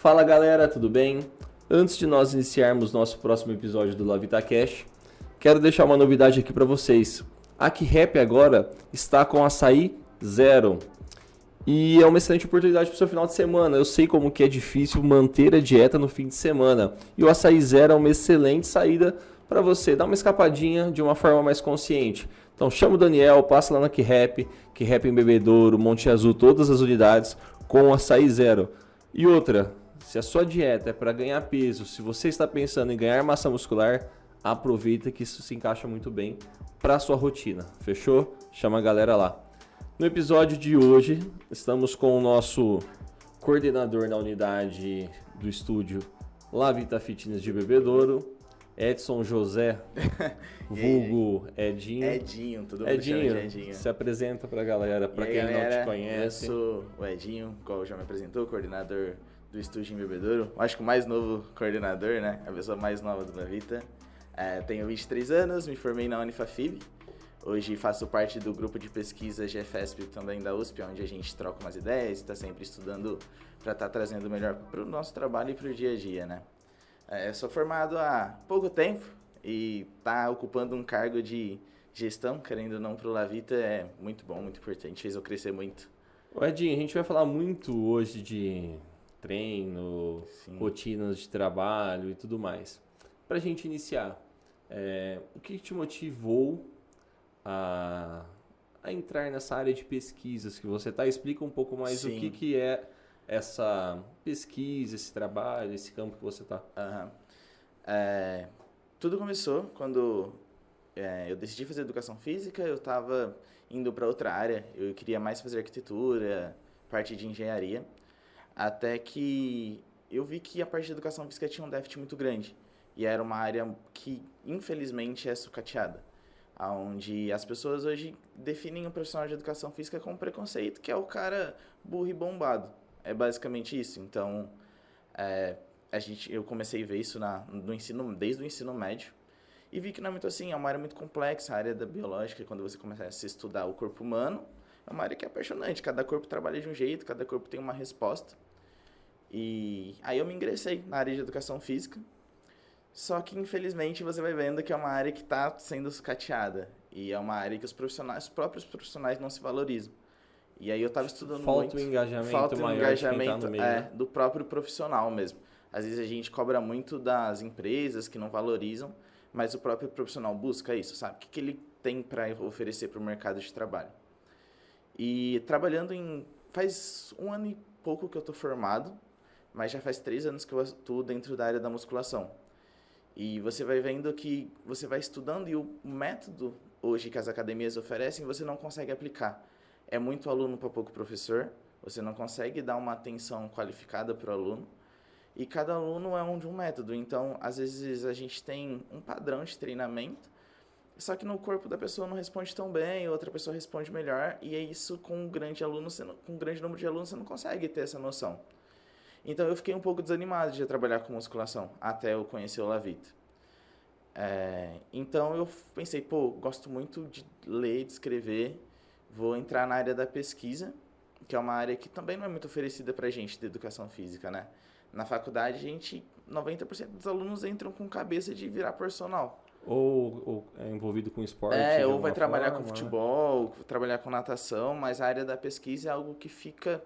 Fala galera, tudo bem? Antes de nós iniciarmos nosso próximo episódio do LaVitaCast, quero deixar uma novidade aqui para vocês. A Aqui agora está com açaí zero e é uma excelente oportunidade para o seu final de semana. Eu sei como que é difícil manter a dieta no fim de semana e o açaí zero é uma excelente saída para você dar uma escapadinha de uma forma mais consciente. Então chama o Daniel, passa lá na Aqui em Bebedouro, Monte Azul, todas as unidades com açaí zero. E outra, se a sua dieta é para ganhar peso, se você está pensando em ganhar massa muscular, aproveita que isso se encaixa muito bem para a sua rotina, fechou? Chama a galera lá. No episódio de hoje, estamos com o nosso coordenador na unidade do estúdio LaVita Fitness de Bebedouro, Edson José, vulgo Edinho. Edinho, todo mundo chama de Edinho. Se apresenta pra galera, pra quem não te conhece. Eu sou o Edinho, qual já me apresentou, coordenador do estúdio em Bebedouro. Acho que o mais novo coordenador, né? A pessoa mais nova do LaVita. Tenho 23 anos, me formei na Unifafib. Hoje faço parte do grupo de pesquisa GFESP também da USP, onde a gente troca umas ideias e está sempre estudando para estar trazendo o melhor para o nosso trabalho e para o dia a dia, né? Sou formado há pouco tempo e tá ocupando um cargo de gestão, querendo ou não, para o LaVita é muito bom, muito importante, fez eu crescer muito. Edinho, a gente vai falar muito hoje de treino, sim, rotinas de trabalho e tudo mais. Para a gente iniciar, o que te motivou a entrar nessa área de pesquisas que você está? Explica um pouco mais Sim. o que é essa pesquisa, esse trabalho, esse campo que você está. Tudo começou quando eu decidi fazer educação física, eu estava indo para outra área, eu queria mais fazer arquitetura, parte de engenharia, até que eu vi que a parte de educação física tinha um déficit muito grande, e era uma área que, infelizmente, é sucateada, onde as pessoas hoje definem o profissional de educação física com preconceito, que é o cara burro e bombado. É basicamente isso. Então, eu comecei a ver isso desde o ensino médio e vi que não é muito assim, é uma área muito complexa, a área da biológica, quando você começa a estudar o corpo humano, é uma área que é apaixonante, cada corpo trabalha de um jeito, cada corpo tem uma resposta. E aí eu me ingressei na área de educação física, só que infelizmente você vai vendo que é uma área que está sendo sucateada e é uma área que os próprios profissionais não se valorizam. E aí eu estava estudando Falta um engajamento maior de quem tá no meio, né? Do próprio profissional mesmo. Às vezes a gente cobra muito das empresas que não valorizam, mas o próprio profissional busca isso, sabe? O que ele tem para oferecer para o mercado de trabalho. E trabalhando faz 1 ano e pouco que eu estou formado, mas já faz 3 anos que eu atuo dentro da área da musculação. E você vai vendo que você vai estudando e o método hoje que as academias oferecem, você não consegue aplicar. É muito aluno para pouco professor, você não consegue dar uma atenção qualificada para o aluno, e cada aluno é de um método. Então, às vezes, a gente tem um padrão de treinamento, só que no corpo da pessoa não responde tão bem, outra pessoa responde melhor, e é isso com um grande número de alunos, você não consegue ter essa noção. Então, eu fiquei um pouco desanimado de trabalhar com musculação, até eu conhecer o LaVita. Então, eu pensei, gosto muito de ler, de escrever, vou entrar na área da pesquisa, que é uma área que também não é muito oferecida pra gente de educação física, né? Na faculdade, 90% dos alunos entram com cabeça de virar personal. Ou é envolvido com esporte. Ou vai trabalhar com futebol, trabalhar com natação, mas a área da pesquisa é algo que fica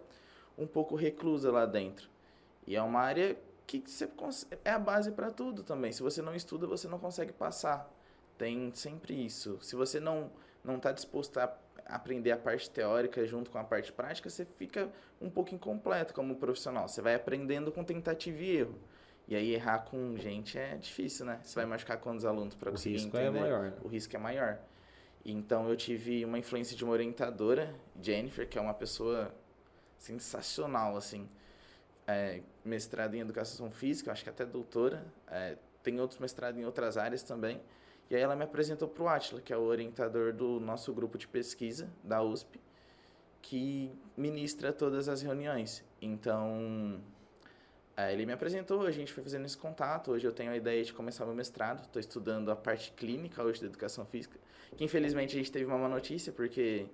um pouco reclusa lá dentro. E é uma área que é a base para tudo também. Se você não estuda, você não consegue passar. Tem sempre isso. Se você não está disposto a aprender a parte teórica junto com a parte prática, você fica um pouco incompleto como profissional. Você vai aprendendo com tentativa e erro. E aí errar com gente é difícil, né? Você vai machucar quantos alunos para conseguir entender? O risco é maior. O risco é maior. Então eu tive uma influência de uma orientadora, Jennifer, que é uma pessoa sensacional, assim. Mestrado em Educação Física, acho que até doutora. Tem outros mestrados em outras áreas também. E aí ela me apresentou para o Átila, que é o orientador do nosso grupo de pesquisa da USP, que ministra todas as reuniões. Então, ele me apresentou, a gente foi fazendo esse contato. Hoje eu tenho a ideia de começar meu mestrado, estou estudando a parte clínica hoje da educação física, que infelizmente a gente teve uma má notícia, porque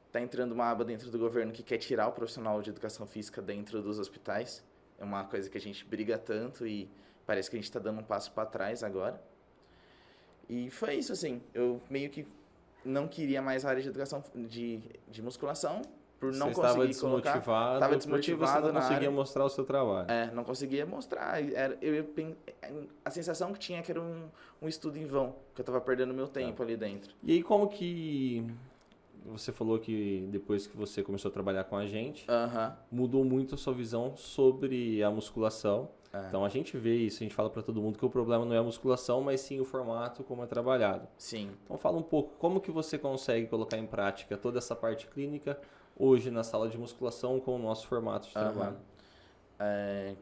está entrando uma aba dentro do governo que quer tirar o profissional de educação física dentro dos hospitais. É uma coisa que a gente briga tanto e parece que a gente está dando um passo para trás agora. E foi isso, assim. Eu meio que não queria mais a área de educação de musculação, por não Você conseguir estava colocar. desmotivado, Estava porque você desmotivado não na conseguia área. mostrar o seu trabalho. Não conseguia mostrar. A sensação que tinha é que era um estudo em vão, que eu estava perdendo meu tempo ali dentro. E aí, como que você falou que depois que você começou a trabalhar com a gente, Aham. mudou muito a sua visão sobre a musculação. Então a gente vê isso, a gente fala para todo mundo que o problema não é a musculação, mas sim o formato como é trabalhado. Sim. Então fala um pouco, como que você consegue colocar em prática toda essa parte clínica hoje na sala de musculação com o nosso formato de trabalho?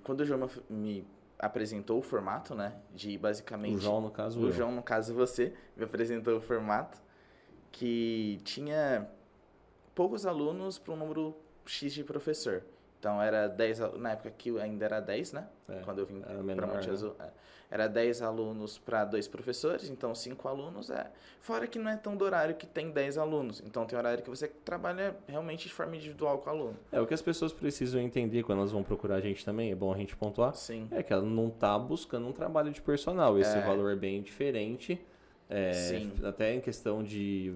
Quando o João me apresentou o formato, né, de basicamente... O João, no caso, O eu. João, no caso você, me apresentou o formato que tinha poucos alunos para um número X de professor. Então, era 10, na época que ainda era 10, né? Quando eu vim para Monte Azul. Era 10 alunos para 2 professores, então 5 alunos Fora que não é tão do horário que tem 10 alunos. Então, tem horário que você trabalha realmente de forma individual com o aluno. O que as pessoas precisam entender quando elas vão procurar a gente também, é bom a gente pontuar, Sim. é que ela não está buscando um trabalho de personal. Esse valor é bem diferente, Sim. até em questão de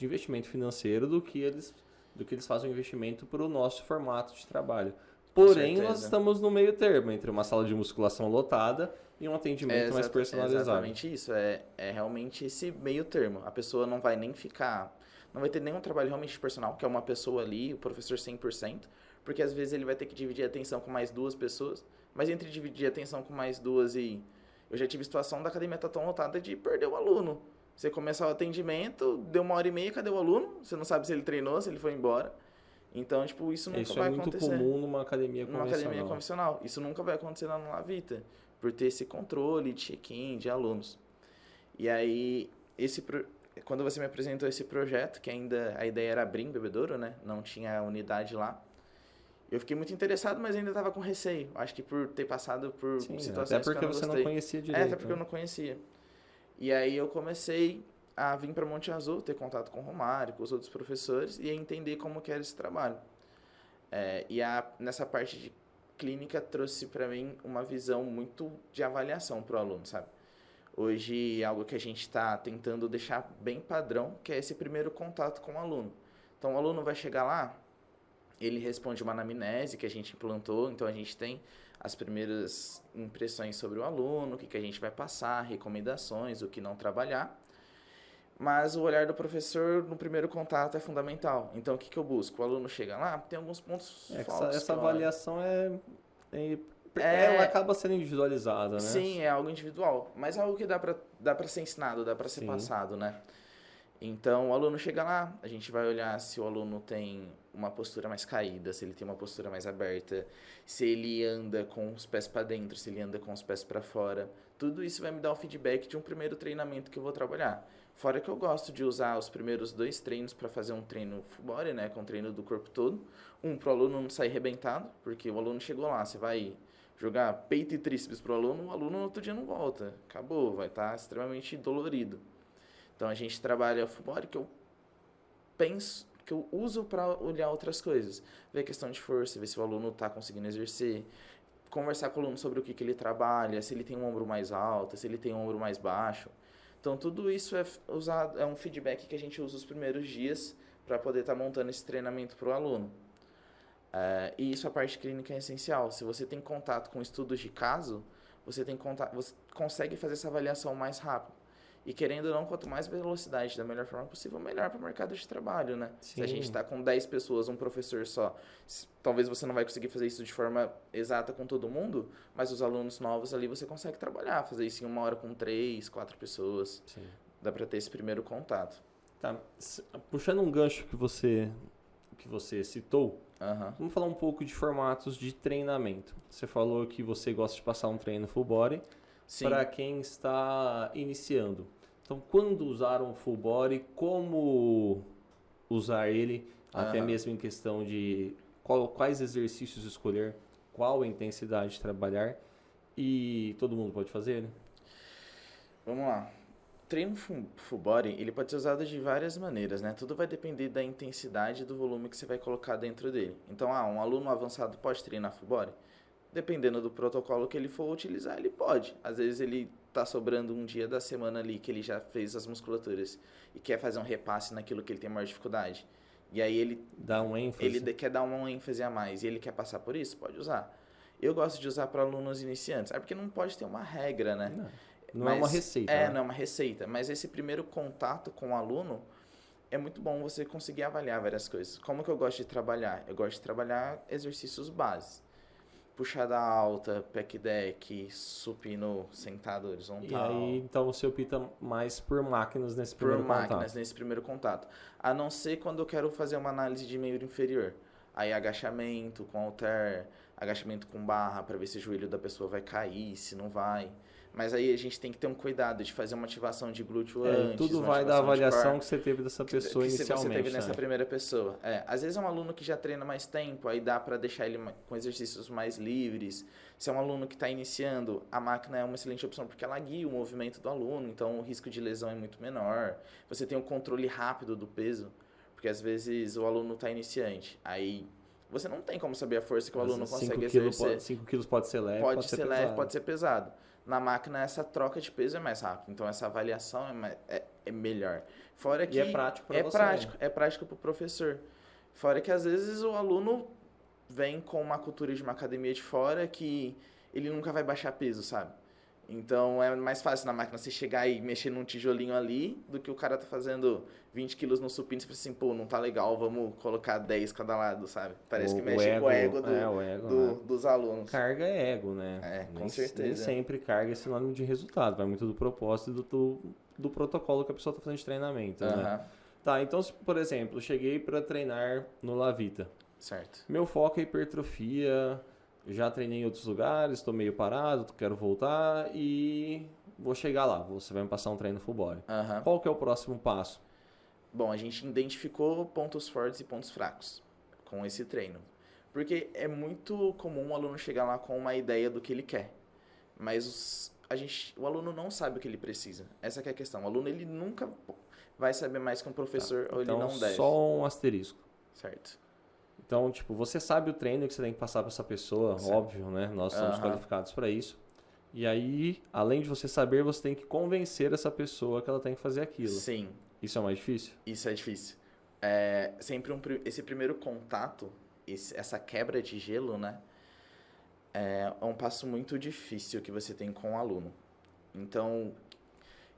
investimento financeiro do que eles fazem um investimento para o nosso formato de trabalho. Porém, nós estamos no meio termo entre uma sala de musculação lotada e um atendimento mais personalizado. É exatamente isso. É realmente esse meio termo. A pessoa não vai nem ficar... Não vai ter nenhum trabalho realmente personal, que é uma pessoa ali, o professor 100%, porque às vezes ele vai ter que dividir a atenção com mais 2 pessoas, mas entre dividir a atenção com mais 2 e... Eu já tive situação da academia estar tão lotada de perder o aluno. Você começa o atendimento, deu 1h30, cadê o aluno? Você não sabe se ele treinou, se ele foi embora. Então, tipo, isso nunca vai acontecer. Isso é muito comum numa academia convencional. Numa academia convencional. Isso nunca vai acontecer lá no Lavita, por ter esse controle de check-in de alunos. E aí, quando você me apresentou esse projeto, que ainda a ideia era abrir em Bebedouro, né? Não tinha unidade lá. Eu fiquei muito interessado, mas ainda estava com receio. Acho que por ter passado por situações até porque que eu não você gostei. não conhecia direito. Até porque eu não conhecia. E aí eu comecei a vir para Monte Azul, ter contato com o Romário, com os outros professores e entender como que era esse trabalho. Nessa parte de clínica trouxe para mim uma visão muito de avaliação para o aluno, sabe? Hoje é algo que a gente está tentando deixar bem padrão, que é esse primeiro contato com o aluno. Então o aluno vai chegar lá, ele responde uma anamnese que a gente implantou, então a gente tem as primeiras impressões sobre o aluno, o que a gente vai passar, recomendações, o que não trabalhar. Mas o olhar do professor no primeiro contato é fundamental. Então, o que eu busco? O aluno chega lá, tem alguns pontos falsos. Essa avaliação ela acaba sendo individualizada, né? Sim, é algo individual. Mas é algo que dá pra ser ensinado, dá pra ser passado, né? Então, o aluno chega lá, a gente vai olhar se o aluno tem uma postura mais caída, se ele tem uma postura mais aberta, se ele anda com os pés para dentro, se ele anda com os pés para fora. Tudo isso vai me dar o feedback de um primeiro treinamento que eu vou trabalhar. Fora que eu gosto de usar os primeiros 2 treinos para fazer um treino full body, né, com um treino do corpo todo. Para o aluno não sair arrebentado, porque o aluno chegou lá, você vai jogar peito e tríceps para o aluno no outro dia não volta. Acabou, vai estar extremamente dolorido. Então, a gente trabalha full body que eu penso, que eu uso para olhar outras coisas. Ver a questão de força, ver se o aluno está conseguindo exercer. Conversar com o aluno sobre o que ele trabalha, se ele tem um ombro mais alto, se ele tem um ombro mais baixo. Então, tudo isso é um feedback que a gente usa os primeiros dias para poder estar montando esse treinamento para o aluno. E isso, a parte clínica é essencial. Se você tem contato com estudos de caso, você consegue fazer essa avaliação mais rápido. E querendo ou não, quanto mais velocidade da melhor forma possível, melhor para o mercado de trabalho, né? Sim. Se a gente está com 10 pessoas, um professor só, talvez você não vai conseguir fazer isso de forma exata com todo mundo, mas os alunos novos ali você consegue trabalhar, fazer isso em 1 hora com 3, 4 pessoas. Sim. Dá para ter esse primeiro contato. Tá. Puxando um gancho que você citou, vamos falar um pouco de formatos de treinamento. Você falou que você gosta de passar um treino full body para quem está iniciando. Então, quando usar um full body, como usar ele, até mesmo em questão de quais exercícios escolher, qual a intensidade de trabalhar, e todo mundo pode fazer ele? Vamos lá. Treino full body, ele pode ser usado de várias maneiras, né? Tudo vai depender da intensidade e do volume que você vai colocar dentro dele. Então, um aluno avançado pode treinar full body? dependendo do protocolo que ele for utilizar, ele pode. Às vezes ele tá sobrando um dia da semana ali que ele já fez as musculaturas e quer fazer um repasse naquilo que ele tem maior dificuldade. E aí ele Dá um ênfase. ele quer dar uma ênfase a mais e ele quer passar por isso, pode usar. Eu gosto de usar para alunos iniciantes, porque não pode ter uma regra, né? Não é uma receita. Não é uma receita, mas esse primeiro contato com o aluno é muito bom você conseguir avaliar várias coisas. Como que eu gosto de trabalhar? Eu gosto de trabalhar exercícios básicos. Puxada alta, pec deck, supino sentado horizontal. E aí, então, você opta mais por máquinas nesse Por primeiro máquinas contato. nesse primeiro contato. A não ser quando eu quero fazer uma análise de membro inferior. Aí agachamento com halter, agachamento com barra para ver se o joelho da pessoa vai cair, se não vai. Mas aí a gente tem que ter um cuidado de fazer uma ativação de glúteo antes. Tudo uma vai da ativação de avaliação core, que você teve dessa pessoa que inicialmente. você teve nessa né? primeira pessoa. Às vezes é um aluno que já treina mais tempo, aí dá para deixar ele com exercícios mais livres. Se é um aluno que está iniciando, a máquina é uma excelente opção porque ela guia o movimento do aluno, então o risco de lesão é muito menor. Você tem um controle rápido do peso, porque às vezes o aluno está iniciante, aí você não tem como saber a força que o aluno consegue exercer. 5 quilos pode ser leve, Pode ser leve, pesado. pode ser pesado. Na máquina, essa troca de peso é mais rápida. Então, essa avaliação é melhor. Fora que E é prático para você. É prático para o professor. Fora que, às vezes, o aluno vem com uma cultura de uma academia de fora que ele nunca vai baixar peso, sabe? Então, é mais fácil na máquina você chegar e mexer num tijolinho ali do que o cara tá fazendo 20 quilos no supino e você fala assim, pô, não tá legal, vamos colocar 10 cada lado, sabe? Parece que mexe com o ego dos alunos. Carga é ego, né? Com certeza. Nem sempre carga é sinônimo de resultado, vai muito do propósito e do protocolo que a pessoa tá fazendo de treinamento, né? Tá, então, por exemplo, eu cheguei para treinar no Lavita. Certo. Meu foco é hipertrofia. Já treinei em outros lugares, estou meio parado, quero voltar e vou chegar lá. Você vai me passar um treino full body. Qual que é o próximo passo? Bom, a gente identificou pontos fortes e pontos fracos com esse treino. Porque é muito comum o aluno chegar lá com uma ideia do que ele quer. Mas o aluno não sabe o que ele precisa. Essa que é a questão. O aluno ele nunca vai saber mais que um professor ou então, ele não deve. Só um asterisco. Certo. Então, tipo, você sabe o treino que você tem que passar para essa pessoa, certo. óbvio, né? Nós somos qualificados para isso. E aí, além de você saber, você tem que convencer essa pessoa que ela tem que fazer aquilo. Sim. Isso é mais difícil? Isso é difícil. Sempre esse primeiro contato, essa quebra de gelo, né? É um passo muito difícil que você tem com o aluno. Então,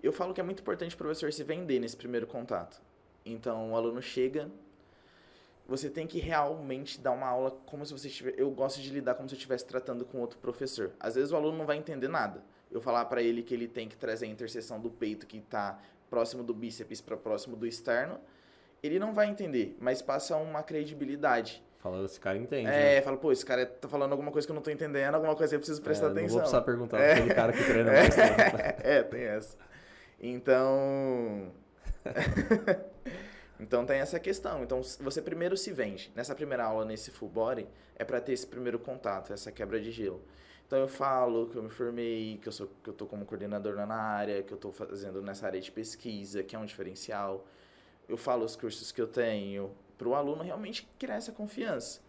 eu falo que é muito importante o professor se vender nesse primeiro contato. Então, o aluno chega, você tem que realmente dar uma aula como se você estivesse... Eu gosto de lidar como se eu estivesse tratando com outro professor. Às vezes o aluno não vai entender nada. Eu falar para ele que ele tem que trazer a interseção do peito que está próximo do bíceps para próximo do externo, ele não vai entender, mas passa uma credibilidade. Fala, esse cara entende. Né? Fala, pô, esse cara tá falando alguma coisa que eu não tô entendendo, alguma coisa que eu preciso prestar atenção. Não vou precisar perguntar pra aquele cara que treina mais tempo. Tem essa. Então... Então tem essa questão. Então você primeiro se vende. Nessa primeira aula, nesse full body, é para ter esse primeiro contato, essa quebra de gelo. Então eu falo que eu me formei, que eu tô como coordenador na área, que eu tô fazendo nessa área de pesquisa, que é um diferencial. Eu falo os cursos que eu tenho, para o aluno realmente criar essa confiança.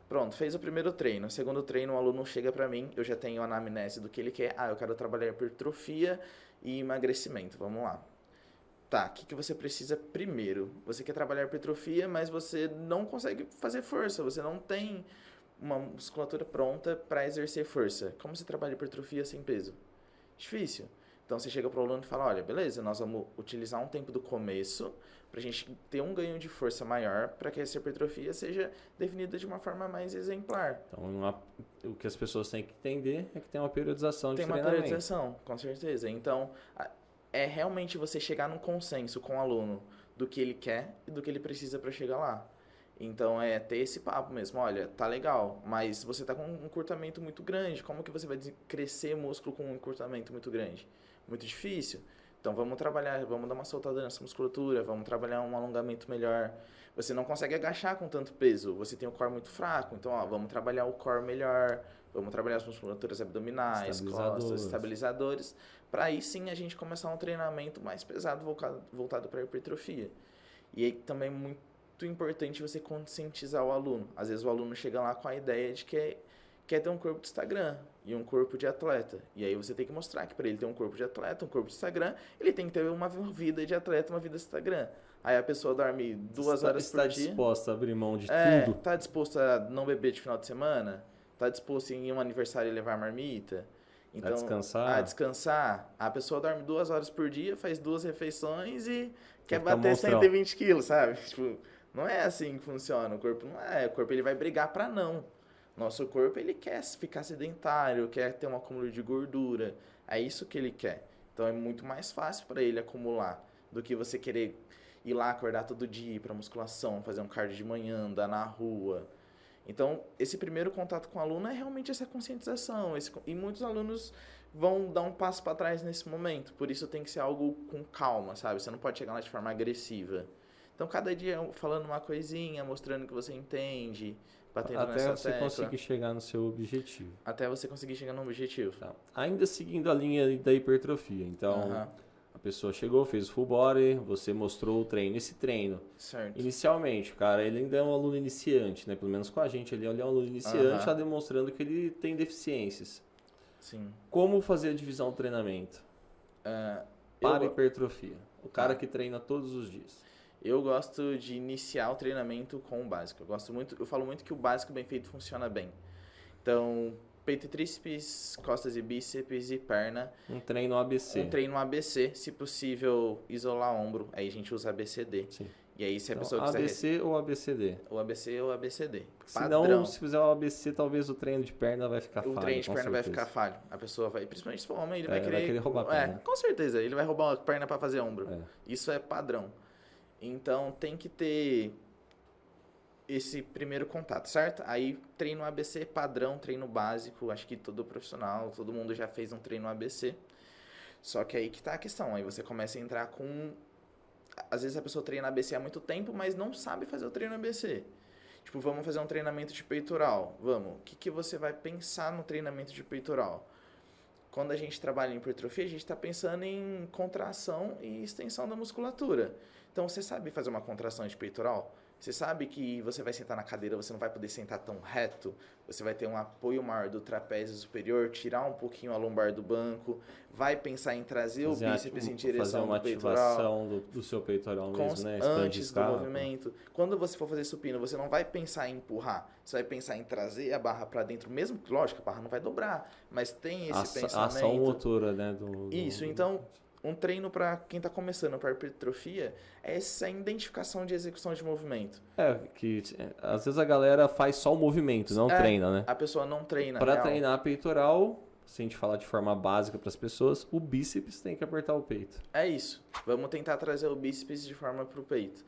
Pronto, fez o primeiro treino. O segundo treino, o aluno chega para mim, eu já tenho a anamnese do que ele quer. Eu quero trabalhar hipertrofia e emagrecimento. Vamos lá. Tá, o que você precisa primeiro? Você quer trabalhar hipertrofia, mas você não consegue fazer força. Você não tem uma musculatura pronta para exercer força. Como você trabalha hipertrofia sem peso? Difícil. Então você chega para o aluno e fala, olha, beleza, nós vamos utilizar um tempo do começo para a gente ter um ganho de força maior para que essa hipertrofia seja definida de uma forma mais exemplar. Então o que as pessoas têm que entender é que tem uma periodização de treinamento. Tem uma periodização, com certeza. Então é realmente você chegar num consenso com o aluno do que ele quer e do que ele precisa para chegar lá. Então é ter esse papo mesmo, olha, tá legal, mas você tá com um encurtamento muito grande, como que você vai crescer músculo com um encurtamento muito grande? Muito difícil. Então vamos trabalhar, vamos dar uma soltada nessa musculatura, vamos trabalhar um alongamento melhor. Você não consegue agachar com tanto peso, você tem o core muito fraco, então vamos trabalhar o core melhor, vamos trabalhar as musculaturas abdominais, costas, estabilizadores, para aí sim a gente começar um treinamento mais pesado voltado para a hipertrofia. E aí também é muito importante você conscientizar o aluno. Às vezes o aluno chega lá com a ideia de que quer ter um corpo de Instagram e um corpo de atleta. E aí você tem que mostrar que para ele ter um corpo de atleta, um corpo de Instagram, ele tem que ter uma vida de atleta, uma vida de Instagram. Aí a pessoa dorme 2 horas por dia. Está disposta a abrir mão de tudo? Tá disposto a não beber de final de semana? Tá disposto em ir um aniversário e levar marmita? Então, a descansar. A pessoa dorme 2 horas por dia, faz 2 refeições e quer ficar bater monstrão. 120 quilos, sabe? Tipo, não é assim que funciona. O corpo não é. O corpo ele vai brigar pra não. Nosso corpo ele quer ficar sedentário, quer ter um acúmulo de gordura. É isso que ele quer. Então é muito mais fácil para ele acumular do que você querer ir lá acordar todo dia, ir pra musculação, fazer um cardio de manhã, andar na rua. Então, esse primeiro contato com o aluno é realmente essa conscientização. E muitos alunos vão dar um passo para trás nesse momento. Por isso tem que ser algo com calma, sabe? Você não pode chegar lá de forma agressiva. Então, cada dia falando uma coisinha, mostrando que você entende, batendo até nessa você tecla. conseguir chegar no seu objetivo. Até você conseguir chegar no objetivo. Tá. Ainda seguindo a linha da hipertrofia. Então, a pessoa chegou, fez o full body, você mostrou o treino. Esse treino, certo. Inicialmente, cara, ele ainda é um aluno iniciante, né? Pelo menos com a gente, ele é um aluno iniciante, já demonstrando que ele tem deficiências. Sim. Como fazer a divisão do treinamento? Para hipertrofia. O cara que treina todos os dias. Eu gosto de iniciar o treinamento com o básico. Eu falo muito que o básico bem feito funciona bem. Então, peito e tríceps, costas e bíceps e perna. Um treino ABC. Um treino ABC, se possível, isolar ombro. Aí a gente usa ABCD. Sim. E aí se a então, pessoa quiser... ABC ou ABCD? O ABC ou ABCD. Se não, se fizer o ABC, talvez o treino de perna vai ficar falho. O treino de perna vai ficar falho. A pessoa vai, principalmente se for homem, ele vai querer roubar a perna. Com certeza, ele vai roubar a perna para fazer ombro. Isso é padrão. Então tem que ter esse primeiro contato, certo? Aí treino ABC padrão, treino básico, acho que todo profissional, todo mundo já fez um treino ABC. Só que aí que tá a questão, aí você começa a entrar com... Às vezes a pessoa treina ABC há muito tempo, mas não sabe fazer o treino ABC. Tipo, vamos fazer um treinamento de peitoral. Vamos, o que você vai pensar no treinamento de peitoral? Quando a gente trabalha em hipertrofia, a gente está pensando em contração e extensão da musculatura. Então, você sabe fazer uma contração de peitoral? Você sabe que você vai sentar na cadeira, você não vai poder sentar tão reto, você vai ter um apoio maior do trapézio superior, tirar um pouquinho a lombar do banco, vai pensar em trazer o bíceps em direção do peitoral. Fazer uma ativação do seu peitoral mesmo, né? Antes do movimento. Quando você for fazer supino, você não vai pensar em empurrar, você vai pensar em trazer a barra para dentro, mesmo que, lógico, a barra não vai dobrar, mas tem esse pensamento. A ação motora, né? Isso, então... Um treino para quem está começando para hipertrofia é essa identificação de execução de movimento. Às vezes a galera faz só o movimento, não treina, né? A pessoa não treina. Para treinar peitoral, se a gente falar de forma básica para as pessoas, o bíceps tem que apertar o peito. É isso. Vamos tentar trazer o bíceps de forma para o peito.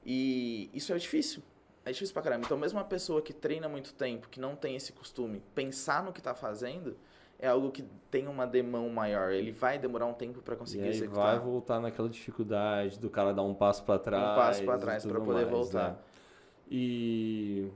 E isso é difícil. É difícil pra caramba. Então, mesmo uma pessoa que treina muito tempo, que não tem esse costume, pensar no que está fazendo... é algo que tem uma demão maior. Ele vai demorar um tempo para conseguir executar. Vai voltar naquela dificuldade do cara dar um passo para trás. Um passo para trás para poder voltar. Né? E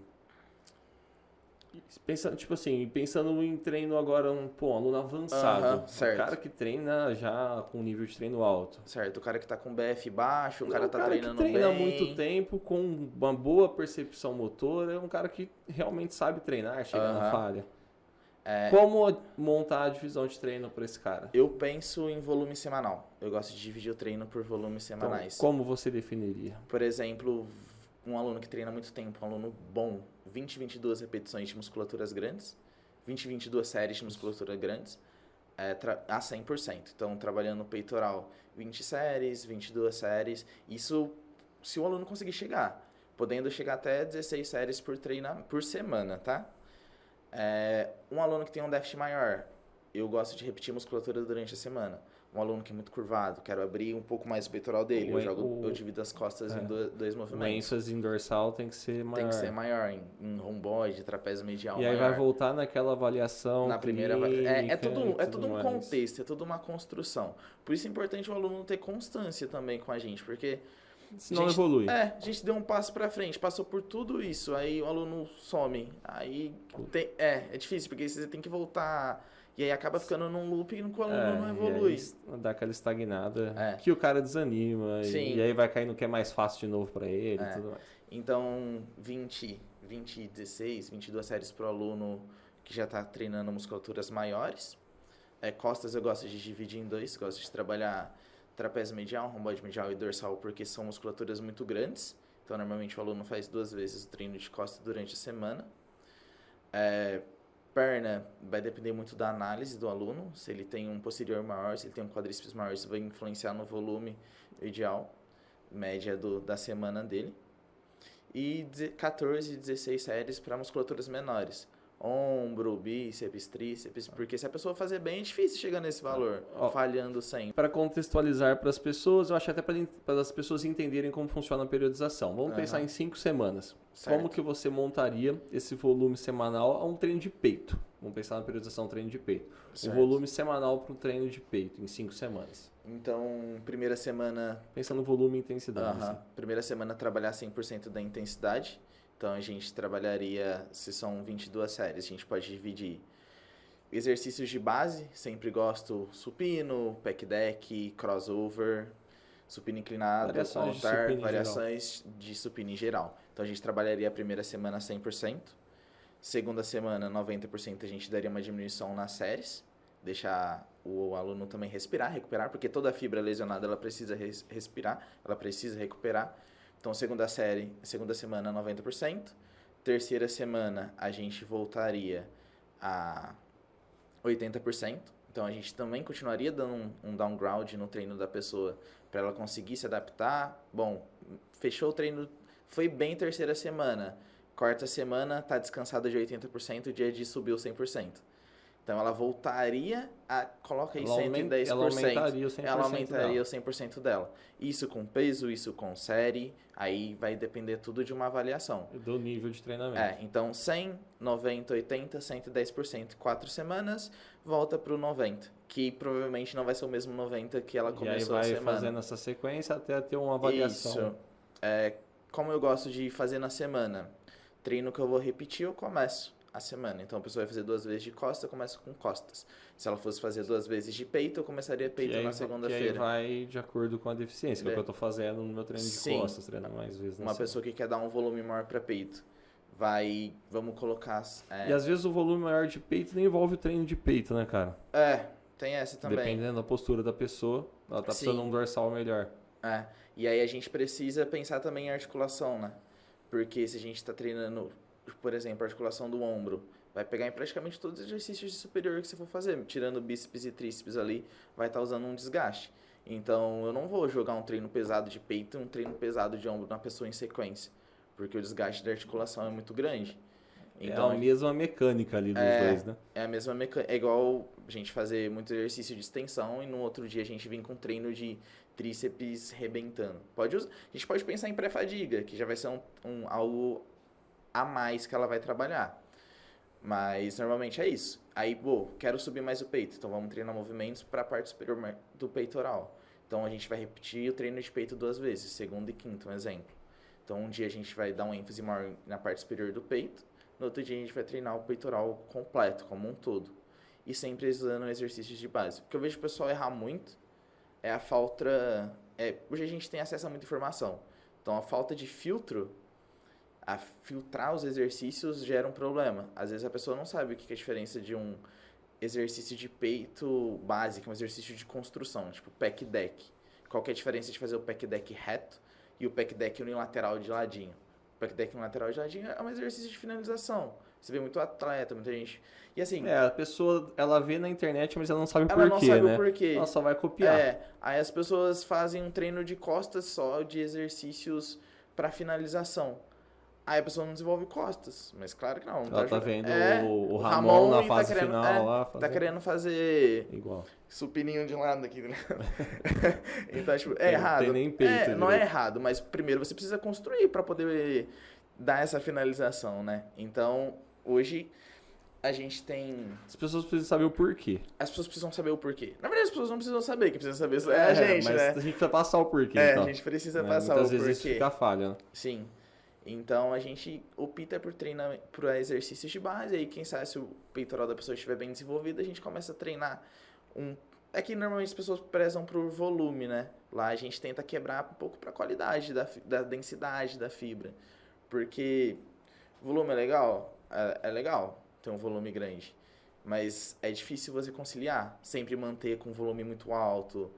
pensando em treino agora, um aluno avançado. Certo. O cara que treina já com nível de treino alto. Certo, o cara que está com BF baixo, o cara tá treinando bem. O cara que treina há bem. muito tempo, com uma boa percepção motora, é um cara que realmente sabe treinar, chega na falha. Como montar a divisão de treino para esse cara? Eu penso em volume semanal. Eu gosto de dividir o treino por volumes semanais. Então, como você definiria? Por exemplo, um aluno que treina muito tempo, um aluno bom, 20, 22 repetições de musculaturas grandes, 20, 22 séries de musculatura grandes, a 100%. Então, trabalhando no peitoral, 20 séries, 22 séries. Isso, se o aluno conseguir chegar, podendo chegar até 16 séries por semana, tá? Um aluno que tem um déficit maior, eu gosto de repetir musculatura durante a semana. Um aluno que é muito curvado, quero abrir um pouco mais o peitoral dele, eu divido as costas em dois movimentos. O ênfase em dorsal tem que ser maior. Tem que ser maior, em romboide, trapézio medial e aí maior. vai voltar naquela avaliação na primeira clínica, é tudo um contexto, é tudo uma construção. Por isso é importante o aluno ter constância também com a gente, porque... senão evolui. A gente deu um passo pra frente, passou por tudo isso, aí o aluno some. Aí é difícil, porque você tem que voltar. E aí acaba ficando num loop que o aluno não evolui. E aí dá aquela estagnada que o cara desanima. E aí vai cair no que é mais fácil de novo pra ele e tudo mais. Então, 20, 16, 22 séries pro aluno que já está treinando musculaturas maiores. Costas eu gosto de dividir em dois, gosto de trabalhar trapézio medial, romboide medial e dorsal, porque são musculaturas muito grandes. Então, normalmente o aluno faz 2 vezes o treino de costas durante a semana. Perna vai depender muito da análise do aluno. Se ele tem um posterior maior, se ele tem um quadríceps maior, isso vai influenciar no volume ideal, média da semana dele. E 14, 16 séries para musculaturas menores. Ombro, bíceps, tríceps, porque se a pessoa fazer bem, é difícil chegar nesse valor, falhando sempre. Para contextualizar para as pessoas, eu acho até para as pessoas entenderem como funciona a periodização. Vamos pensar em 5 semanas. Certo. Como que você montaria esse volume semanal a um treino de peito? Vamos pensar na periodização treino de peito. Certo. O volume semanal para um treino de peito em 5 semanas. Então, primeira semana... Pensando no volume e intensidade. Assim. Primeira semana trabalhar 100% da intensidade. Então, a gente trabalharia, se são 22 séries, a gente pode dividir exercícios de base, sempre gosto supino, pec deck, crossover, supino inclinado, halter, variações de supino em geral. Então, a gente trabalharia a primeira semana 100%, segunda semana 90% a gente daria uma diminuição nas séries, deixar o aluno também respirar, recuperar, porque toda fibra lesionada ela precisa respirar, ela precisa recuperar. Então, segunda semana 90%. Terceira semana, a gente voltaria a 80%. Então, a gente também continuaria dando um downgrade no treino da pessoa para ela conseguir se adaptar. Bom, fechou o treino, foi bem terceira semana. Quarta semana, está descansada de 80%, o dia de subiu 100%. Então, ela voltaria a... Coloca aí 110%. Ela aumentaria o 100% Ela aumentaria o 100% dela. Isso com peso, isso com série. Aí vai depender tudo de uma avaliação. Do nível de treinamento. Então 100, 90, 80, 110%. 4 semanas, volta para o 90%. Que provavelmente não vai ser o mesmo 90% que ela começou a semana. E aí vai fazendo essa sequência até ter uma avaliação. Isso. Como eu gosto de fazer na semana. Treino que eu vou repetir, eu começo a semana. Então, a pessoa vai fazer 2 vezes de costas, eu começo com costas. Se ela fosse fazer 2 vezes de peito, eu começaria peito na segunda-feira. Que aí vai de acordo com a deficiência, que é o que eu estou fazendo no meu treino de costas, treinar mais vezes na semana. Uma pessoa que quer dar um volume maior para peito, vamos colocar... E às vezes o volume maior de peito nem envolve o treino de peito, né, cara? Tem essa também. Dependendo da postura da pessoa, ela tá precisando de um dorsal melhor. E aí a gente precisa pensar também em articulação, né? Porque se a gente está treinando... Por exemplo, a articulação do ombro vai pegar em praticamente todos os exercícios de superior que você for fazer. Tirando bíceps e tríceps ali, vai estar usando um desgaste. Então, eu não vou jogar um treino pesado de peito e um treino pesado de ombro na pessoa em sequência. Porque o desgaste da articulação é muito grande. Então, é a mesma mecânica ali dos dois, né? É a mesma mecânica. É igual a gente fazer muito exercício de extensão e no outro dia a gente vir com treino de tríceps rebentando. A gente pode pensar em pré-fadiga, que já vai ser algo a mais que ela vai trabalhar. Mas normalmente é isso. Aí, quero subir mais o peito. Então vamos treinar movimentos para a parte superior do peitoral. Então a gente vai repetir o treino de peito 2 vezes, segunda e quinta, um exemplo. Então um dia a gente vai dar um ênfase maior na parte superior do peito, no outro dia a gente vai treinar o peitoral completo, como um todo. E sempre usando exercícios de base. O que eu vejo o pessoal errar muito é a falta... hoje a gente tem acesso a muita informação. Então a falta de filtro, a filtrar os exercícios gera um problema. Às vezes a pessoa não sabe o que é a diferença de um exercício de peito básico, um exercício de construção, tipo pec deck. Qual que é a diferença de fazer o pec deck reto e o pec deck unilateral de ladinho? O pec deck unilateral de ladinho é um exercício de finalização. Você vê muito atleta, muita gente... E assim... a pessoa, ela vê na internet, mas ela não sabe o porquê, né? Ela não sabe o porquê. Ela só vai copiar. Aí as pessoas fazem um treino de costas só de exercícios para finalização. Aí a pessoa não desenvolve costas, mas claro que não. Ela tá vendo o Ramon na fase final lá. Tá querendo fazer igual. Supininho de um lado aqui, né? Então, tipo, é errado. Não tem nem peito. Não é errado, mas primeiro você precisa construir para poder dar essa finalização, né? Então, hoje a gente tem... As pessoas precisam saber o porquê. As pessoas precisam saber o porquê. Na verdade, as pessoas não precisam saber, que precisam saber a gente, mas né? a gente precisa passar o porquê, então. A gente precisa passar o porquê. Muitas vezes isso fica falha, né? Sim. Então, a gente opta por exercícios de base. Aí, quem sabe, se o peitoral da pessoa estiver bem desenvolvido, a gente começa a treinar É que normalmente as pessoas prezam por volume, né? Lá a gente tenta quebrar um pouco para a qualidade da densidade da fibra. Porque volume é legal? É legal. ter um volume grande. Mas é difícil você conciliar, sempre manter com um volume muito alto.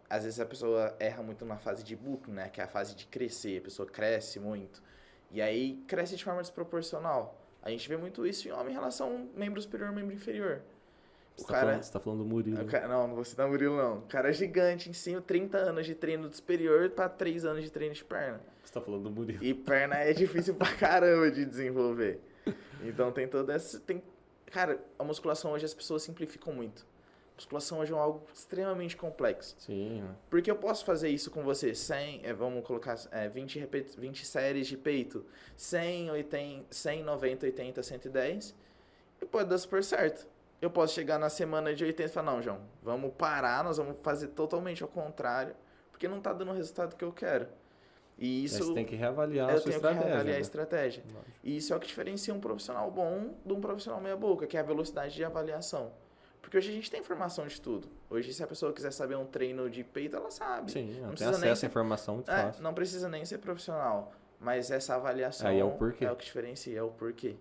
Às vezes a pessoa erra muito na fase de bulking, né? Que é a fase de crescer, a pessoa cresce muito. E aí cresce de forma desproporcional. A gente vê muito isso em homem em relação a membro superior e membro inferior. Você tá falando do Murilo. Não vou citar o Murilo, não. O cara é gigante, ensina 30 anos de treino superior para 3 anos de treino de perna. Você tá falando do Murilo. E perna é difícil pra caramba de desenvolver. Então tem toda essa... Cara, a musculação hoje as pessoas simplificam muito. A musculação hoje é algo extremamente complexo. Sim. Porque eu posso fazer isso com você vamos colocar 20 séries de peito, 100, 90, 80, 110, e pode dar super certo. Eu posso chegar na semana de 80 e falar, não, João, vamos parar, nós vamos fazer totalmente ao contrário, porque não tá dando o resultado que eu quero. E isso... Você tem que reavaliar a sua estratégia. Eu tenho que reavaliar a né? estratégia. E isso é o que diferencia um profissional bom de um profissional meia boca, que é a velocidade de avaliação. Porque hoje a gente tem informação de tudo. Hoje, se a pessoa quiser saber um treino de peito, ela sabe. Sim, não tem acesso à informação muito fácil. Não precisa nem ser profissional. Mas essa avaliação Aí é o porquê. É o que diferencia, é o porquê.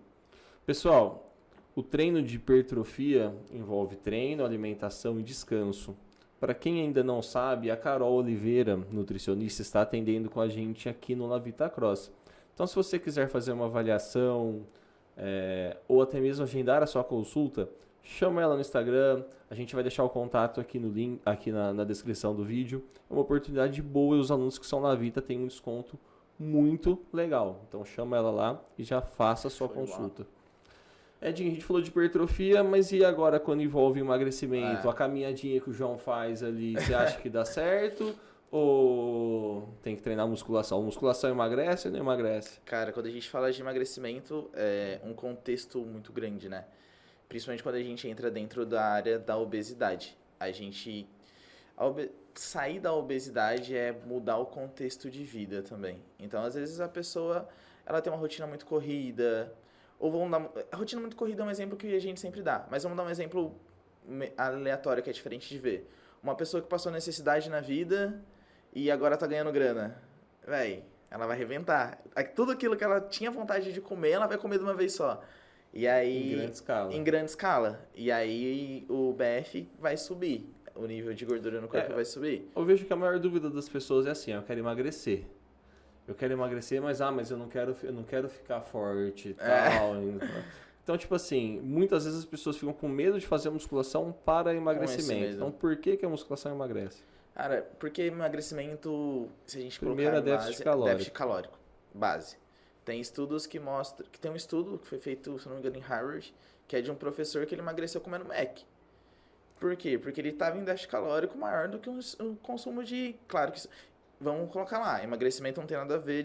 Pessoal, o treino de hipertrofia envolve treino, alimentação e descanso. Para quem ainda não sabe, a Carol Oliveira, nutricionista, está atendendo com a gente aqui no La Vita Cross. Então, se você quiser fazer uma avaliação ou até mesmo agendar a sua consulta, chama ela no Instagram, a gente vai deixar o contato aqui no link, aqui na descrição do vídeo. É uma oportunidade boa e os alunos que são na Vita têm um desconto muito legal. Então chama ela lá e já faça a sua consulta. Edinho, a gente falou de hipertrofia, mas e agora quando envolve emagrecimento? A caminhadinha que o João faz ali, você acha que dá certo? Ou tem que treinar musculação? Musculação emagrece ou não emagrece? Cara, quando a gente fala de emagrecimento, é um contexto muito grande, né? Principalmente quando a gente entra dentro da área da obesidade. Sair da obesidade é mudar o contexto de vida também. Então, às vezes, a pessoa ela tem uma rotina muito corrida. A rotina muito corrida é um exemplo que a gente sempre dá. Mas vamos dar um exemplo aleatório que é diferente de ver. Uma pessoa que passou necessidade na vida e agora tá ganhando grana. Véi, ela vai arrebentar. Tudo aquilo que ela tinha vontade de comer, ela vai comer de uma vez só. E aí, em grande escala. E aí o BF vai subir. O nível de gordura no corpo vai subir. Eu vejo que a maior dúvida das pessoas é assim, eu quero emagrecer. Mas eu não quero ficar forte e tal. Então, tipo assim, muitas vezes as pessoas ficam com medo de fazer musculação para emagrecimento. Então, por que a musculação emagrece? Cara, porque emagrecimento, se a gente Primeiro colocar déficit calórico. Déficit calórico, base. Tem estudos que mostram... Tem um estudo que foi feito, se não me engano, em Harvard, que é de um professor que ele emagreceu comendo Mac. Por quê? Porque ele estava em déficit calórico maior do que o consumo de... Claro que... Vamos colocar lá, emagrecimento não tem nada a ver,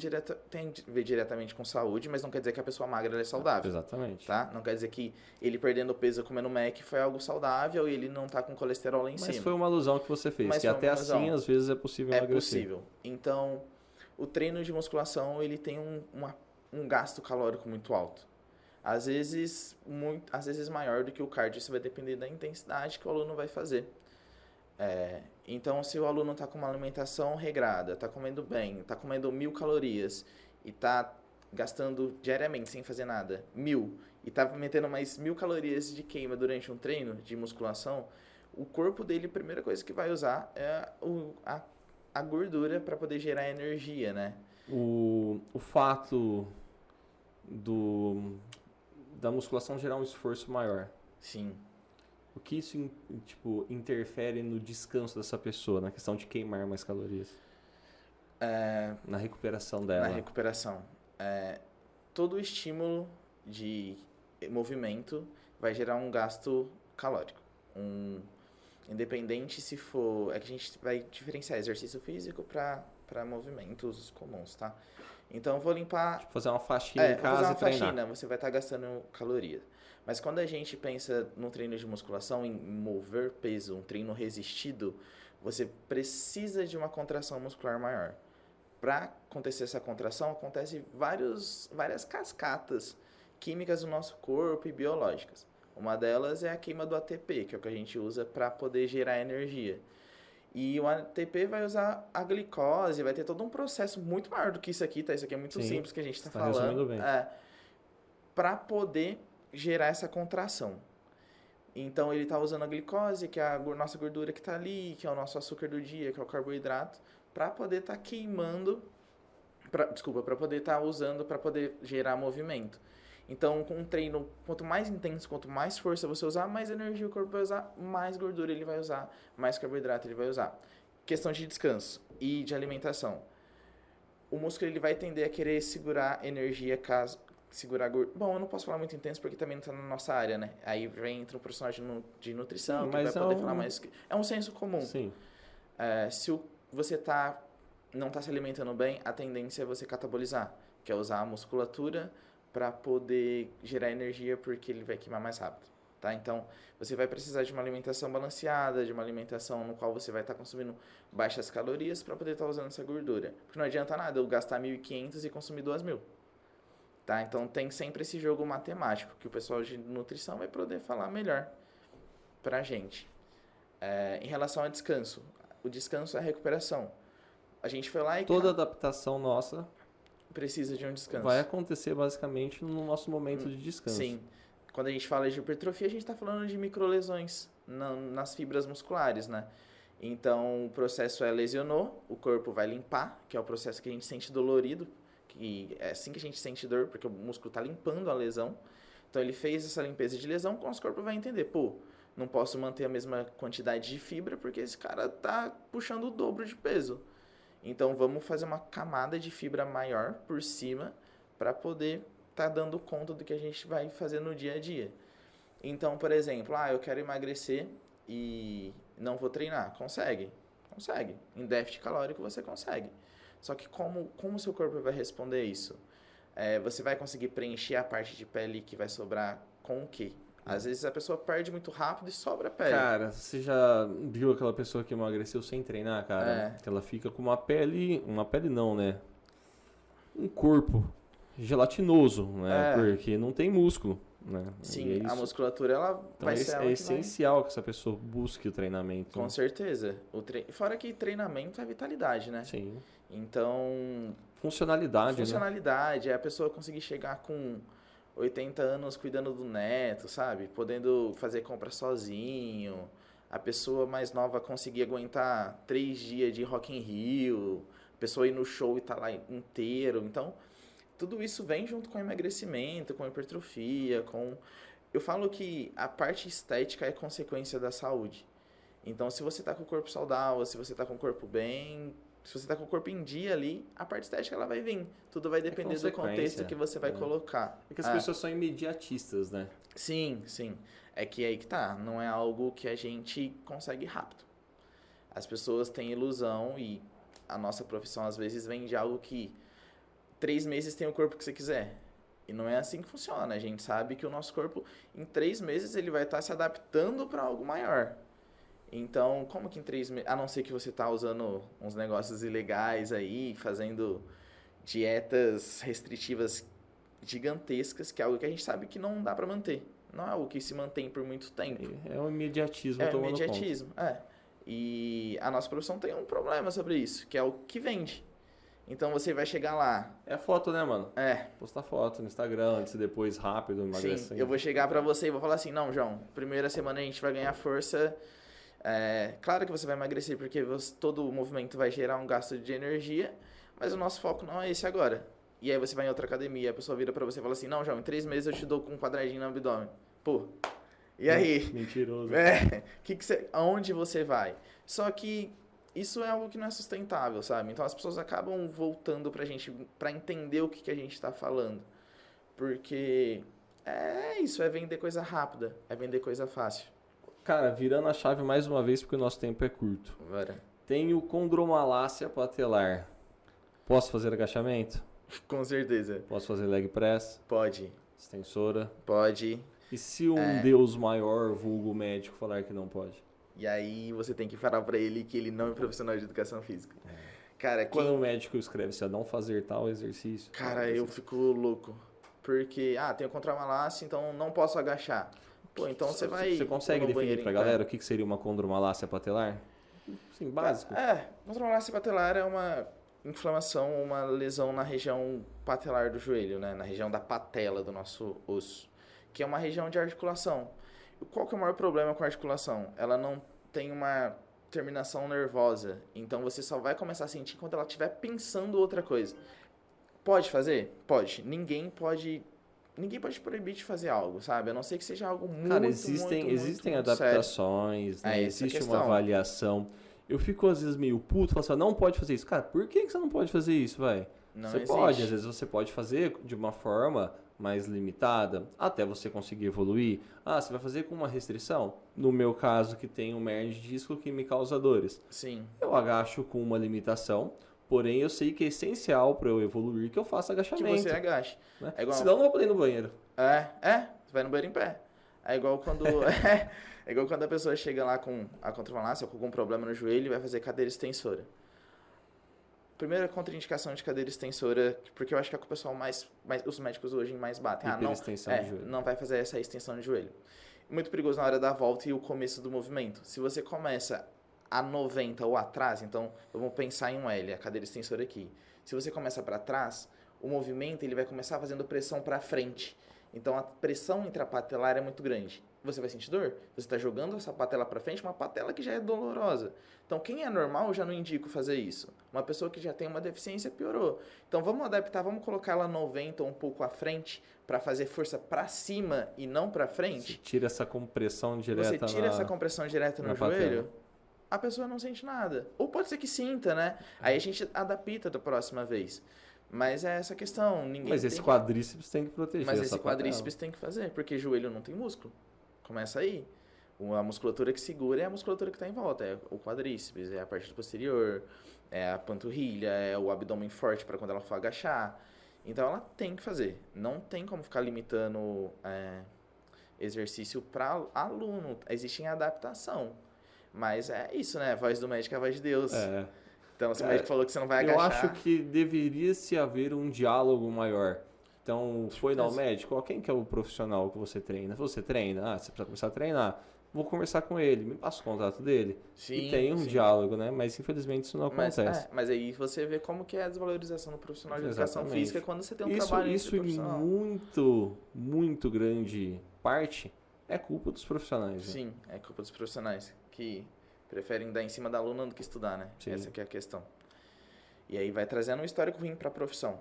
tem a ver diretamente com saúde, mas não quer dizer que a pessoa magra é saudável. Exatamente. Tá? Não quer dizer que ele perdendo peso comendo Mac foi algo saudável e ele não tá com colesterol lá em cima. Mas foi uma alusão que você fez, que até assim às vezes é possível emagrecer. É possível. Então, o treino de musculação, ele tem um gasto calórico muito alto. Às vezes maior do que o cardio, isso vai depender da intensidade que o aluno vai fazer. Então, se o aluno está com uma alimentação regrada, está comendo bem, está comendo 1.000 calorias e está gastando diariamente sem fazer nada, 1.000, e está metendo mais 1.000 calorias de queima durante um treino de musculação, o corpo dele, a primeira coisa que vai usar é a gordura para poder gerar energia, né? O fato da musculação gerar um esforço maior. Sim. O que isso, interfere no descanso dessa pessoa, na questão de queimar mais calorias? Na recuperação dela. Na recuperação. Todo estímulo de movimento vai gerar um gasto calórico. Independente se for... É que a gente vai diferenciar exercício físico para movimentos comuns, tá? Então, eu vou limpar... fazer uma faxina em casa e treinar. Fazer uma faxina, você vai estar gastando calorias. Mas quando a gente pensa no treino de musculação, em mover peso, um treino resistido, você precisa de uma contração muscular maior. Para acontecer essa contração, acontecem várias cascatas químicas do nosso corpo e biológicas. Uma delas é a queima do ATP, que é o que a gente usa para poder gerar energia. E o ATP vai usar a glicose, vai ter todo um processo muito maior do que isso aqui, tá? Isso aqui é muito simples que a gente está falando. Bem. Para poder gerar essa contração. Então ele está usando a glicose, que é a nossa gordura que está ali, que é o nosso açúcar do dia, que é o carboidrato, para poder estar queimando, para poder estar usando, para poder gerar movimento. Então, com um treino, quanto mais intenso, quanto mais força você usar, mais energia o corpo vai usar, mais gordura ele vai usar, mais carboidrato ele vai usar. Questão de descanso e de alimentação. O músculo ele vai tender a querer segurar energia caso segurar gordura. Bom, eu não posso falar muito intenso porque também não está na nossa área, né? Aí entra um profissional de nutrição que vai poder falar mais. É um senso comum. Sim. Se você não está se alimentando bem, a tendência é você catabolizar, que é usar a musculatura para poder gerar energia porque ele vai queimar mais rápido. Tá? Então, você vai precisar de uma alimentação balanceada, de uma alimentação no qual você vai estar consumindo baixas calorias para poder estar usando essa gordura. Porque não adianta nada eu gastar 1.500 e consumir 2.000. Tá? Então, tem sempre esse jogo matemático que o pessoal de nutrição vai poder falar melhor pra gente. Em relação ao descanso, o descanso é a recuperação. A gente foi lá e... Toda adaptação nossa precisa de um descanso. vai acontecer basicamente no nosso momento de descanso. Sim. Quando a gente fala de hipertrofia, a gente está falando de microlesões nas fibras musculares, né? Então, o processo lesionou, o corpo vai limpar, que é o processo que a gente sente dolorido, que é assim que a gente sente dor, porque o músculo está limpando a lesão. Então, ele fez essa limpeza de lesão, o nosso corpo vai entender, não posso manter a mesma quantidade de fibra, porque esse cara tá puxando o dobro de peso. Então, vamos fazer uma camada de fibra maior por cima, para poder tá dando conta do que a gente vai fazer no dia a dia. Então, por exemplo, eu quero emagrecer e não vou treinar. Consegue. Em déficit calórico você consegue. Só que como o seu corpo vai responder isso? Você vai conseguir preencher a parte de pele que vai sobrar com o quê? Às vezes a pessoa perde muito rápido e sobra pele. Cara, você já viu aquela pessoa que emagreceu sem treinar, cara? Que ela fica com uma pele não, né? Um corpo gelatinoso, né? Porque não tem músculo, né? Sim, a musculatura ela então vai ser essencial que essa pessoa busque o treinamento. Com certeza. Fora que treinamento é vitalidade, né? Sim. Então... Funcionalidade, né? A pessoa conseguir chegar com 80 anos cuidando do neto, sabe? Podendo fazer compra sozinho. A pessoa mais nova conseguir aguentar 3 dias de Rock in Rio. A pessoa ir no show e tá lá inteiro. Então... tudo isso vem junto com emagrecimento, com hipertrofia, Eu falo que a parte estética é consequência da saúde. Então, se você tá com o corpo saudável, se você tá com o corpo bem, se você tá com o corpo em dia ali, a parte estética ela vai vir. Tudo vai depender do contexto que você vai colocar. É que as pessoas são imediatistas, né? Sim. É que aí que tá. Não é algo que a gente consegue rápido. As pessoas têm ilusão e a nossa profissão às vezes vem de algo que 3 meses tem o corpo que você quiser. E não é assim que funciona. A gente sabe que o nosso corpo, em 3 meses, ele vai estar se adaptando para algo maior. Então, como que em 3 meses... A não ser que você está usando uns negócios ilegais aí, fazendo dietas restritivas gigantescas, que é algo que a gente sabe que não dá para manter. Não é algo que se mantém por muito tempo. É o imediatismo tomando conta. É o imediatismo, E a nossa profissão tem um problema sobre isso, que é o que vende. Então você vai chegar lá. É foto, né, mano? Postar foto no Instagram, antes e depois, rápido, emagrecendo. Sim, eu vou chegar pra você e vou falar assim, não, João, primeira semana a gente vai ganhar força. Claro que você vai emagrecer, porque todo o movimento vai gerar um gasto de energia, mas o nosso foco não é esse agora. E aí você vai em outra academia, a pessoa vira pra você e fala assim, não, João, em 3 meses eu te dou com um quadradinho no abdômen. E aí? Mentiroso. Aonde você vai? Só que isso é algo que não é sustentável, sabe? Então as pessoas acabam voltando pra gente, pra entender o que a gente tá falando. Porque isso, é vender coisa rápida, é vender coisa fácil. Cara, virando a chave mais uma vez, porque o nosso tempo é curto. Bora. Tenho condromalácia patelar. Posso fazer agachamento? Com certeza. Posso fazer leg press? Pode. Extensora? Pode. E se um Deus maior, vulgo médico, falar que não pode? E aí você tem que falar pra ele que ele não é profissional de educação física. Cara, quando o médico escreve assim, não fazer tal exercício. Cara, eu fico louco. Porque, tenho condromalácia, então não posso agachar. Então você vai... Você consegue definir pra galera o que seria uma condromalácia patelar? Sim, básico. Condromalácia patelar é uma inflamação, uma lesão na região patelar do joelho, né? Na região da patela do nosso osso. que é uma região de articulação. Qual que é o maior problema com a articulação? Ela não tem uma terminação nervosa, então você só vai começar a sentir quando ela estiver pensando outra coisa. Pode fazer? Pode. Ninguém pode proibir de fazer algo, sabe? A não ser que seja algo muito, Cara, existem muito adaptações, sério. né? Essa a Existe uma questão. avaliação. Eu fico às vezes meio puto, falo assim, não pode fazer isso. Cara, por que você não pode fazer isso, vai? Não Você existe. pode, às vezes você pode fazer de uma forma mais limitada, até você conseguir evoluir. Ah, você vai fazer com uma restrição? No meu caso, que tem uma hernia de disco que me causa dores. Sim. Eu agacho com uma limitação, porém eu sei que é essencial para eu evoluir que eu faça Que agachamento. você agache. Né? É igual... Senão eu não vou poder ir no banheiro. Você vai no banheiro em pé. É igual quando... é igual quando a pessoa chega lá com a contrafalácia ou com algum problema no joelho e vai fazer cadeira extensora. Primeira contraindicação de cadeira extensora, porque eu acho que é o que o pessoal os médicos hoje mais batem. Hiperextensão de joelho. Não vai fazer essa extensão de joelho. Muito perigoso na hora da volta e o começo do movimento. Se você começa a 90 ou atrás, então vamos pensar em um L, a cadeira extensora aqui. Se você começa para trás, o movimento ele vai começar fazendo pressão para frente. Então a pressão intrapatelar é muito grande. Você vai sentir dor? Você está jogando essa patela para frente, uma patela que já é dolorosa. Então quem é normal, eu já não indico fazer isso. Uma pessoa que já tem uma deficiência piorou. Então vamos adaptar, vamos colocar ela 90 ou um pouco à frente para fazer força para cima e não para frente. Você tira essa compressão direta Você tira essa compressão direta no patela. joelho, a pessoa não sente nada. Ou pode ser que sinta, né? Aí a gente adapta da próxima vez. Mas é essa questão. Mas esse quadríceps tem que proteger. Mas essa esse quadríceps tem que fazer, porque joelho não tem músculo. Começa aí. A musculatura que segura é a musculatura que está em volta. É o quadríceps, é a parte posterior, é a panturrilha, é o abdômen forte para quando ela for agachar. Então ela tem que fazer. Não tem como ficar limitando exercício para aluno. Existe adaptação. Mas é isso, né? A voz do médico é a voz de Deus. É. Então, se o médico falou que você não vai agachar... Eu acho que deveria se haver um diálogo maior. Então, foi ao médico, quem que é o profissional que você treina? Você treina? Você precisa começar a treinar. Vou conversar com ele, me passa o contato dele. Sim, e tem um diálogo, né? Mas, infelizmente, isso não acontece. Mas aí você vê como que é a desvalorização do profissional de educação física quando você tem um trabalho isso em muito grande parte é culpa dos profissionais. Né? Sim, é culpa dos profissionais que preferem dar em cima da aluna do que estudar, né? Sim. Essa que é a questão. E aí vai trazendo um histórico ruim para a profissão.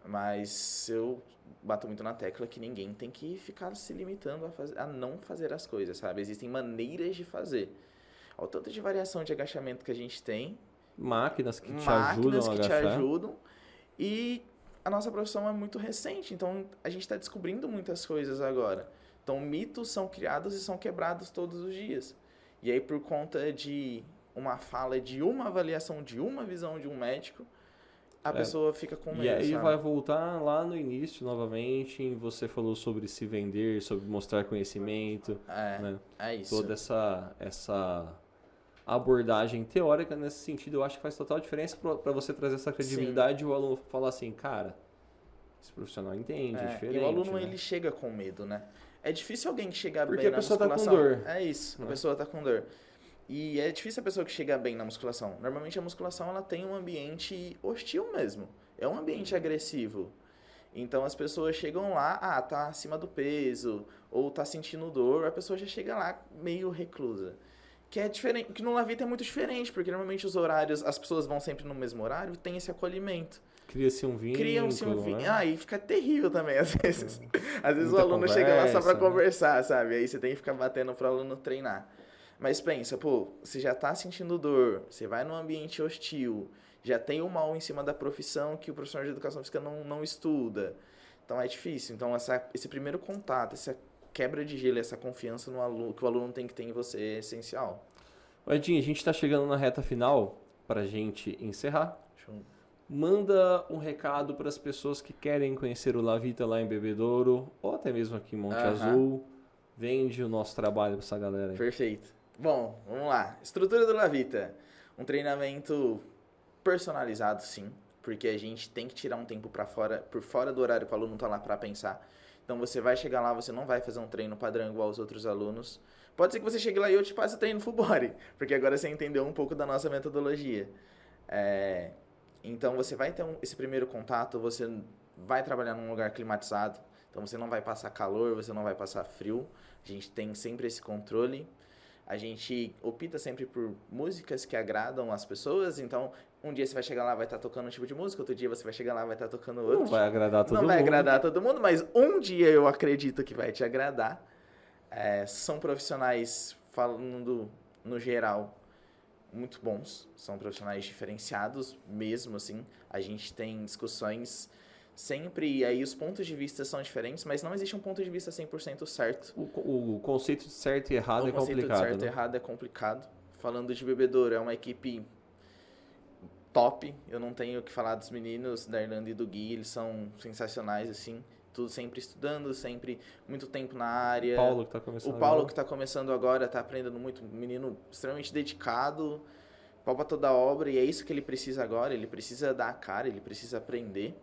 Mas eu bato muito na tecla que ninguém tem que ficar se limitando a não fazer as coisas, sabe? Existem maneiras de fazer. Olha o tanto de variação de agachamento que a gente tem. Máquinas que te ajudam. E a nossa profissão é muito recente, então a gente está descobrindo muitas coisas agora. Então mitos são criados e são quebrados todos os dias. E aí por conta de uma fala, de uma avaliação, de uma visão de um médico, a pessoa fica com medo. E aí sabe? vai voltar lá no início novamente, você falou sobre se vender, sobre mostrar conhecimento. Né? É isso. Toda essa abordagem teórica nesse sentido, eu acho que faz total diferença para você trazer essa credibilidade. Sim. E o aluno falar assim, cara, esse profissional entende, é diferente. E o aluno, né? ele chega com medo, né? É difícil alguém chegar Porque bem na musculação. Porque a pessoa tá com dor. É isso, a pessoa tá com dor. E é difícil a pessoa que chega bem na musculação. Normalmente a musculação ela tem um ambiente hostil mesmo. É um ambiente agressivo. Então as pessoas chegam lá, tá acima do peso, ou tá sentindo dor, a pessoa já chega lá meio reclusa. Que é diferente, que no Lavita é muito diferente, porque normalmente os horários, as pessoas vão sempre no mesmo horário e tem esse acolhimento. Cria-se um vínculo. Né? E fica terrível também, às vezes. Às vezes o aluno chega lá só pra conversar, sabe? Aí você tem que ficar batendo pro aluno treinar. Mas pensa, você já tá sentindo dor, você vai num ambiente hostil, já tem um mal em cima da profissão que o profissional de educação física não estuda. Então é difícil. Então esse primeiro contato, essa quebra de gelo, essa confiança no aluno, que o aluno tem que ter em você é essencial. Edinho, a gente está chegando na reta final pra gente encerrar. Show. Manda um recado para as pessoas que querem conhecer o Lavita lá em Bebedouro, ou até mesmo aqui em Monte Azul. Vende o nosso trabalho para essa galera aí. Perfeito. Bom, vamos lá. Estrutura do Lavita. Um treinamento personalizado, sim, porque a gente tem que tirar um tempo por fora do horário que o aluno está lá para pensar. Então você vai chegar lá, você não vai fazer um treino padrão igual aos outros alunos. Pode ser que você chegue lá e eu te passe o treino full body, porque agora você entendeu um pouco da nossa metodologia. Então você vai ter esse primeiro contato, você vai trabalhar num lugar climatizado. Então você não vai passar calor, você não vai passar frio. A gente tem sempre esse controle. A gente opta sempre por músicas que agradam as pessoas. Então, um dia você vai chegar lá, vai estar tocando um tipo de música, outro dia você vai chegar lá, vai estar tocando outro. Não vai agradar todo mundo. Não vai agradar todo mundo, mas um dia eu acredito que vai te agradar. São profissionais, falando no geral, muito bons. São profissionais diferenciados mesmo, assim. A gente tem discussões sempre, e aí os pontos de vista são diferentes, mas não existe um ponto de vista 100% certo. O conceito de certo e errado é complicado. O conceito de certo e né? errado é complicado. Falando de bebedouro, é uma equipe top. Eu não tenho o que falar dos meninos, da Irlanda e do Gui, eles são sensacionais, assim. Tudo sempre estudando, sempre muito tempo na área. O Paulo que tá começando O Paulo agora. que tá começando agora, tá aprendendo muito. Um menino extremamente dedicado, pau pra toda a obra, e é isso que ele precisa agora. Ele precisa dar a cara, ele precisa aprender.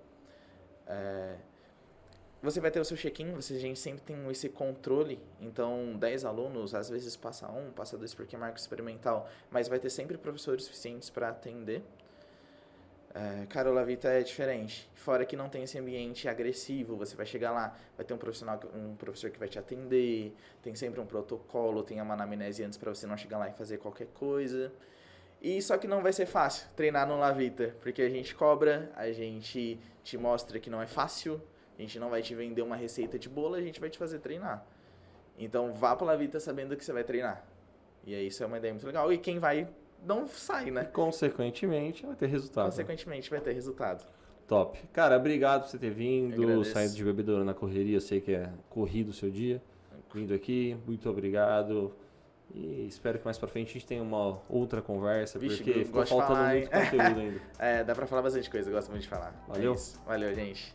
Você vai ter o seu check-in, a gente sempre tem esse controle. Então, 10 alunos, às vezes passa 1, passa 2 porque é marco experimental, mas vai ter sempre professores suficientes para atender. Cara, o Lavita é diferente. Fora que não tem esse ambiente agressivo, você vai chegar lá, vai ter um professor que vai te atender, tem sempre um protocolo, tem uma anamnese antes para você não chegar lá e fazer qualquer coisa. E só que não vai ser fácil treinar no Lavita, porque a gente cobra, a gente te mostra que não é fácil, a gente não vai te vender uma receita de bolo, a gente vai te fazer treinar. Então vá pro Lavita sabendo que você vai treinar. E aí isso é uma ideia muito legal. E quem vai não sai, né? E, consequentemente, vai ter resultado. Consequentemente vai ter resultado. Top. Cara, obrigado por você ter vindo, Agradeço. saindo de bebedouro na correria. Eu sei que é corrido o seu dia. Vindo aqui, muito obrigado. E espero que mais pra frente a gente tenha uma outra conversa, Vixe, porque eu ficou gosto de faltando falar, muito hein? conteúdo ainda. Dá pra falar bastante coisa, eu gosto muito de falar. Valeu. É isso. Valeu, gente.